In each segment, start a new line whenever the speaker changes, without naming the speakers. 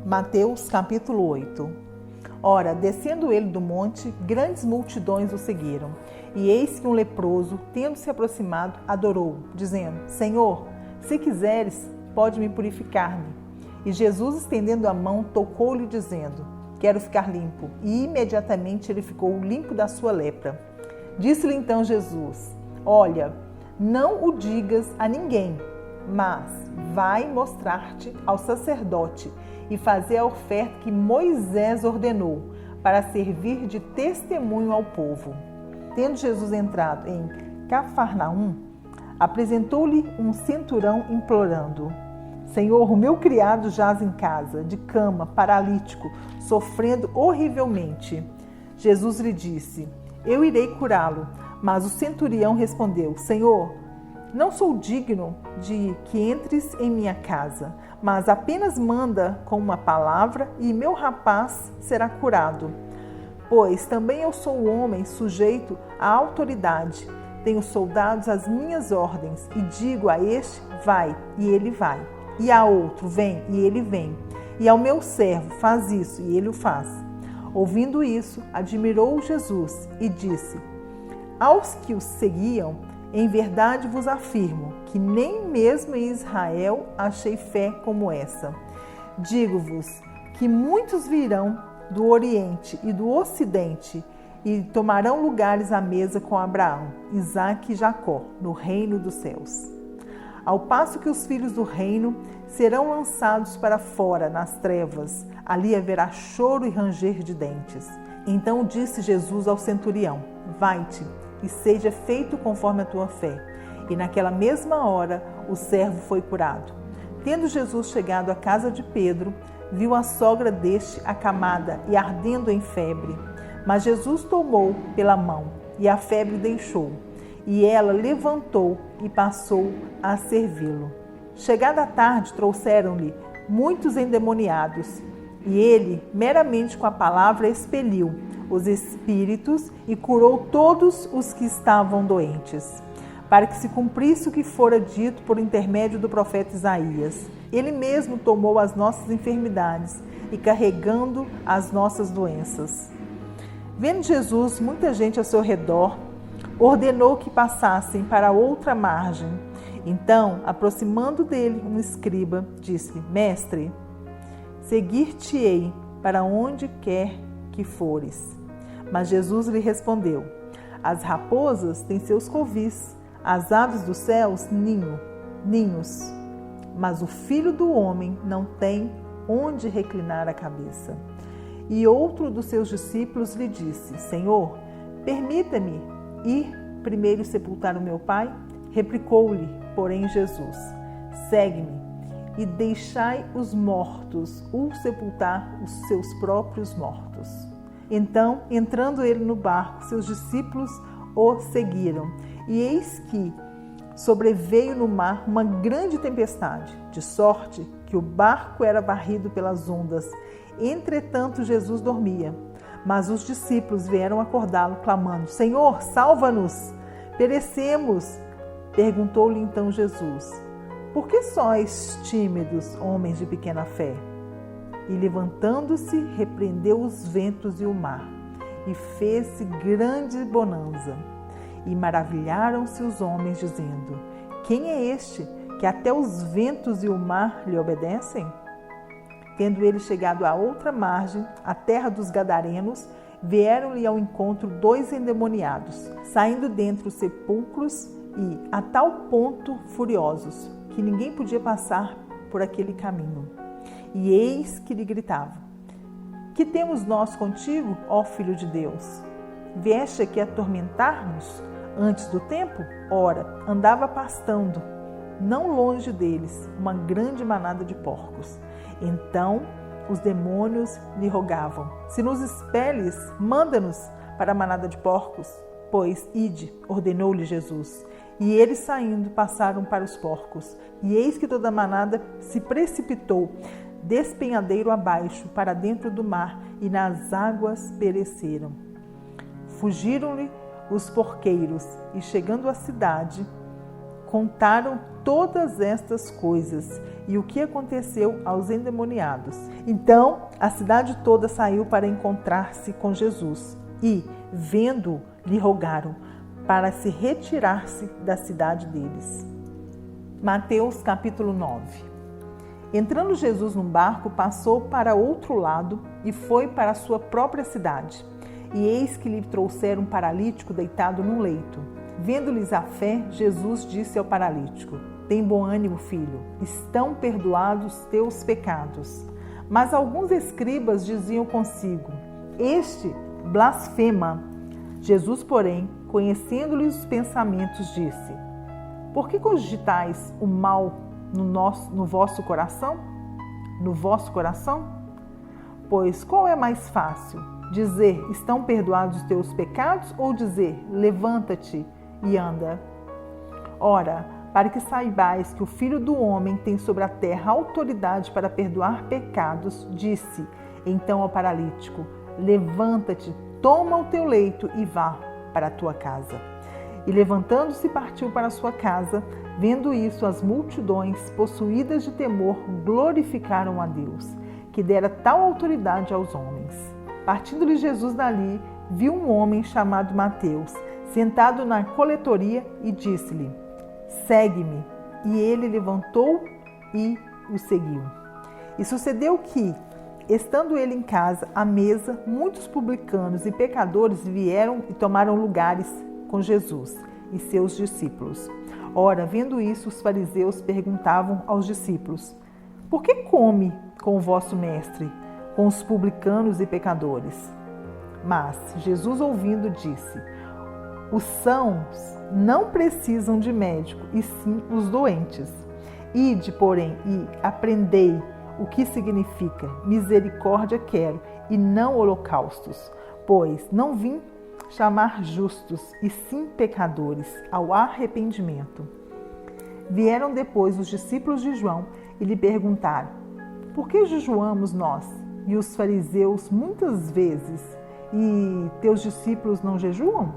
Mateus capítulo 8. Ora, descendo ele do monte, grandes multidões o seguiram. E eis que um leproso, tendo se aproximado, adorou, dizendo: Senhor, se quiseres, pode-me purificar-me. E Jesus, estendendo a mão, tocou-lhe, dizendo: Quero ficar limpo. E imediatamente ele ficou limpo da sua lepra. Disse-lhe então Jesus: Olha, não o digas a ninguém, mas vai mostrar-te ao sacerdote e fazer a oferta que Moisés ordenou, para servir de testemunho ao povo. Tendo Jesus entrado em Cafarnaum, apresentou-lhe um centurião implorando: Senhor, o meu criado jaz em casa, de cama, paralítico, sofrendo horrivelmente. Jesus lhe disse: Eu irei curá-lo. Mas o centurião respondeu: Senhor, não sou digno de que entres em minha casa, mas apenas manda com uma palavra e meu rapaz será curado. Pois também eu sou homem sujeito à autoridade, tenho soldados às minhas ordens, e digo a este: vai, e ele vai, e a outro: vem, e ele vem, e ao meu servo: faz isso, e ele o faz. Ouvindo isso, admirou Jesus e disse: Aos que os seguiam, em verdade vos afirmo que nem mesmo em Israel achei fé como essa. Digo-vos que muitos virão do Oriente e do Ocidente e tomarão lugares à mesa com Abraão, Isaque e Jacó, no reino dos céus. Ao passo que os filhos do reino serão lançados para fora, nas trevas, ali haverá choro e ranger de dentes. Então disse Jesus ao centurião: Vai-te, e seja feito conforme a tua fé. E naquela mesma hora o servo foi curado. Tendo Jesus chegado à casa de Pedro, viu a sogra deste acamada e ardendo em febre. Mas Jesus tomou pela mão, e a febre deixou. E ela levantou e passou a servi-lo. Chegada a tarde, trouxeram-lhe muitos endemoniados, e ele, meramente com a palavra, expeliu os espíritos e curou todos os que estavam doentes, para que se cumprisse o que fora dito por intermédio do profeta Isaías. Ele mesmo tomou as nossas enfermidades e carregando as nossas doenças. Vendo Jesus muita gente ao seu redor, ordenou que passassem para outra margem. Então, aproximando dele um escriba, disse-lhe: Mestre, seguir-te-ei para onde quer que fores. Mas Jesus lhe respondeu: As raposas têm seus covis, as aves dos céus ninhos, mas o Filho do Homem não tem onde reclinar a cabeça. E outro dos seus discípulos lhe disse: Senhor, permita-me ir primeiro sepultar o meu pai? Replicou-lhe, porém, Jesus: Segue-me e deixai os mortos sepultar os seus próprios mortos. Então, entrando ele no barco, seus discípulos o seguiram. E eis que sobreveio no mar uma grande tempestade, de sorte que o barco era varrido pelas ondas. Entretanto, Jesus dormia. Mas os discípulos vieram acordá-lo, clamando: Senhor, salva-nos! Perecemos! Perguntou-lhe então Jesus: Por que sois tímidos, homens de pequena fé? E levantando-se, repreendeu os ventos e o mar, e fez-se grande bonança. E maravilharam-se os homens, dizendo: Quem é este, que até os ventos e o mar lhe obedecem? Tendo ele chegado à outra margem, a terra dos Gadarenos, vieram-lhe ao encontro 2 endemoniados, saindo dentre os sepulcros, e a tal ponto furiosos, que ninguém podia passar por aquele caminho. E eis que lhe gritavam: Que temos nós contigo, ó Filho de Deus? Vieste aqui atormentar-nos antes do tempo? Ora, andava pastando, não longe deles, uma grande manada de porcos. Então os demônios lhe rogavam: Se nos expeles, manda-nos para a manada de porcos. Pois ide, ordenou-lhe Jesus. E eles, saindo, passaram para os porcos. E eis que toda a manada se precipitou despenhadeiro abaixo, para dentro do mar, e nas águas pereceram. Fugiram-lhe os porqueiros, e chegando à cidade, contaram todas estas coisas e o que aconteceu aos endemoniados. Então a cidade toda saiu para encontrar-se com Jesus e, vendo, lhe rogaram para se retirar-se da cidade deles. Mateus capítulo 9. Entrando Jesus num barco, passou para outro lado e foi para a sua própria cidade. E eis que lhe trouxeram um paralítico deitado num leito. Vendo-lhes a fé, Jesus disse ao paralítico: tem bom ânimo, filho, estão perdoados teus pecados. Mas alguns escribas diziam consigo: este blasfema. Jesus, porém, conhecendo-lhes os pensamentos, disse: por que cogitais o mal no vosso coração? No vosso coração? Pois qual é mais fácil? Dizer, estão perdoados os teus pecados, ou dizer, levanta-te e anda? Ora, para que saibais que o Filho do Homem tem sobre a terra autoridade para perdoar pecados, disse então ao paralítico: levanta-te, toma o teu leito e vá para a tua casa. E levantando-se partiu para a sua casa. Vendo isso, as multidões, possuídas de temor, glorificaram a Deus, que dera tal autoridade aos homens. Partindo-lhe Jesus dali, viu um homem chamado Mateus, sentado na coletoria, e disse-lhe: segue-me. E ele levantou e o seguiu. E sucedeu que, estando ele em casa, à mesa, muitos publicanos e pecadores vieram e tomaram lugares com Jesus e seus discípulos. Ora, vendo isso, os fariseus perguntavam aos discípulos: por que come com o vosso mestre, com os publicanos e pecadores? Mas Jesus, ouvindo, disse: os sãos não precisam de médico, e sim os doentes. Ide, porém, e aprendei o que significa misericórdia quero, e não holocaustos, pois não vim chamar justos, e sim pecadores, ao arrependimento. Vieram depois os discípulos de João e lhe perguntaram: por que jejuamos nós e os fariseus muitas vezes, e teus discípulos não jejuam?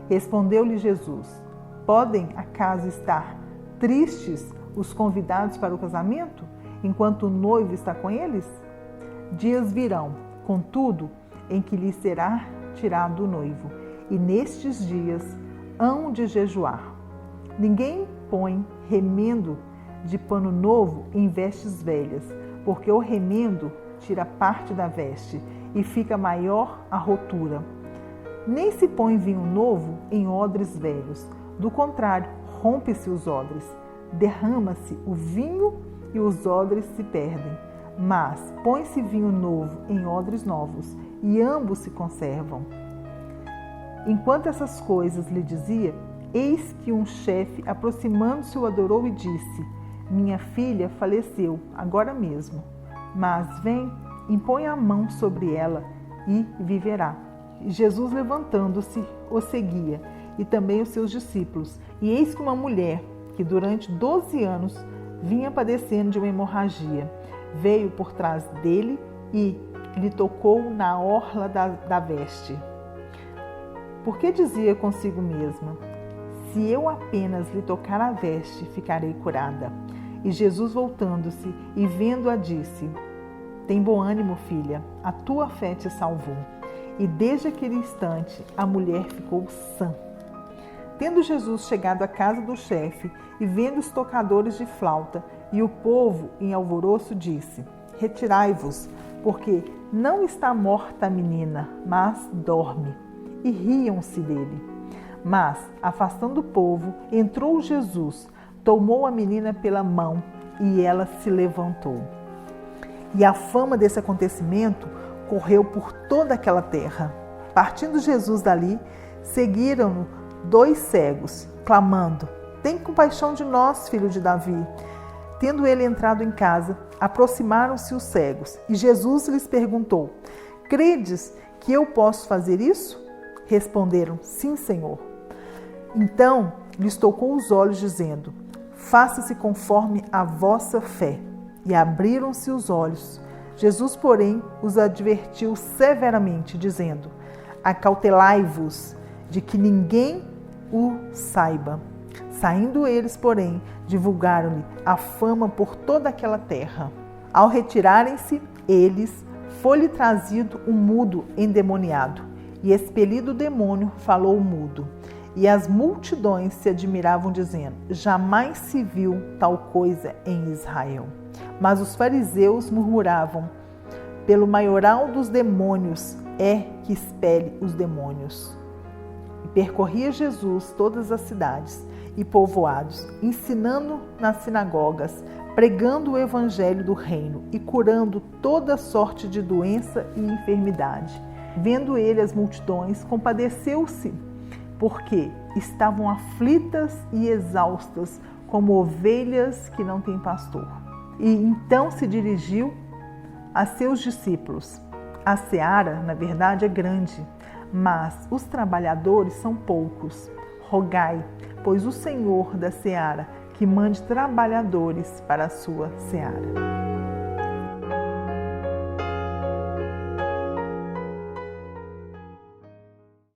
Respondeu-lhe Jesus: podem acaso estar tristes os convidados para o casamento, enquanto o noivo está com eles? Dias virão, contudo, em que lhe será tirado o noivo, e nestes dias hão de jejuar. Ninguém põe remendo de pano novo em vestes velhas, porque o remendo tira parte da veste e fica maior a rotura. Nem se põe vinho novo em odres velhos, do contrário, rompe-se os odres, derrama-se o vinho e os odres se perdem. Mas põe-se vinho novo em odres novos, e ambos se conservam. Enquanto essas coisas lhe dizia, eis que um chefe, aproximando-se, o adorou e disse: minha filha faleceu agora mesmo, mas vem, impõe a mão sobre ela e viverá. E Jesus, levantando-se, o seguia, e também os seus discípulos. E eis que uma mulher, que durante 12 anos vinha padecendo de uma hemorragia, veio por trás dele e lhe tocou na orla da veste. Porque dizia consigo mesma: se eu apenas lhe tocar a veste, ficarei curada. E Jesus, voltando-se e vendo-a, disse: tem bom ânimo, filha, a tua fé te salvou. E desde aquele instante a mulher ficou sã. Tendo Jesus chegado à casa do chefe e vendo os tocadores de flauta e o povo em alvoroço, disse: retirai-vos, porque não está morta a menina, mas dorme. E riam-se dele. Mas, afastando o povo, entrou Jesus, tomou a menina pela mão e ela se levantou. E a fama desse acontecimento correu por toda aquela terra. Partindo Jesus dali, seguiram-no 2 cegos, clamando: tem compaixão de nós, filho de Davi. Tendo ele entrado em casa, aproximaram-se os cegos, e Jesus lhes perguntou: credes que eu posso fazer isso? Responderam: sim, Senhor. Então lhes tocou os olhos, dizendo: faça-se conforme a vossa fé. E abriram-se os olhos. Jesus, porém, os advertiu severamente, dizendo: acautelai-vos de que ninguém o saiba. Saindo eles, porém, divulgaram-lhe a fama por toda aquela terra. Ao retirarem-se eles, foi-lhe trazido um mudo endemoniado, e expelido o demônio, falou o mudo. E as multidões se admiravam, dizendo: jamais se viu tal coisa em Israel. Mas os fariseus murmuravam: pelo maioral dos demônios é que expele os demônios. E percorria Jesus todas as cidades e povoados, ensinando nas sinagogas, pregando o evangelho do reino e curando toda sorte de doença e enfermidade. Vendo ele as multidões, compadeceu-se, porque estavam aflitas e exaustas, como ovelhas que não têm pastor. E então se dirigiu a seus discípulos: a seara, na verdade, é grande, mas os trabalhadores são poucos. Rogai, pois, o Senhor da seara, que mande trabalhadores para a sua seara.